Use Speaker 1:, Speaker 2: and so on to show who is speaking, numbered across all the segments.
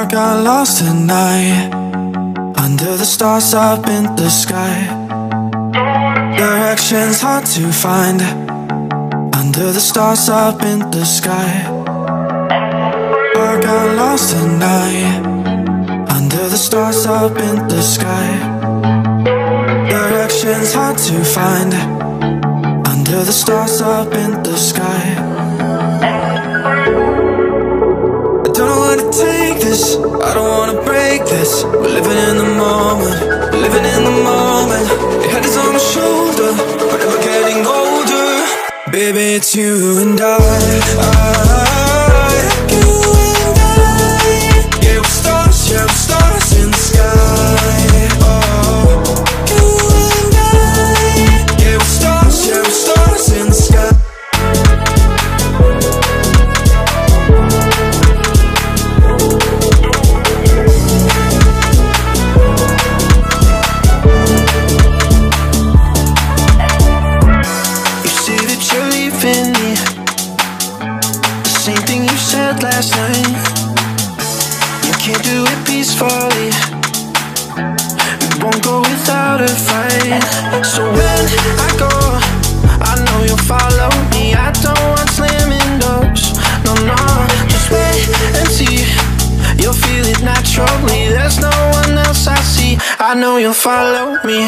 Speaker 1: I got lost at night, under the stars up in the sky. Directions hard to find, under the stars up in the sky. I got lost at night, under the stars up in the sky. Directions hard to find, under the stars up in the sky. I don't know where to take this, I don't wanna break this. We're living in the moment, we're living in the moment. Your head is on my shoulder, but never getting older. Baby, it's you and I. You and I. Yeah, we're stars in the sky. Oh, you and I. Yeah, we're stars in the sky.
Speaker 2: Last night, you can't do it peacefully. We won't go without a fight. So when I go, I know you'll follow me. I don't want slamming doors. No, no, just wait and see. You'll feel it naturally. There's no one else I see. I know you'll follow me.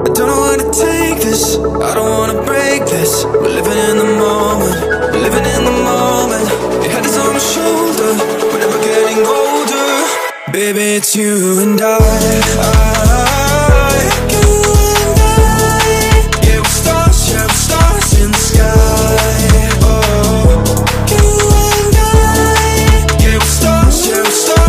Speaker 1: I don't know where to take this, I don't wanna break this. We're living in the moment, we're living in the moment. Your head is on my shoulder, we're never getting older. Baby, it's you and I.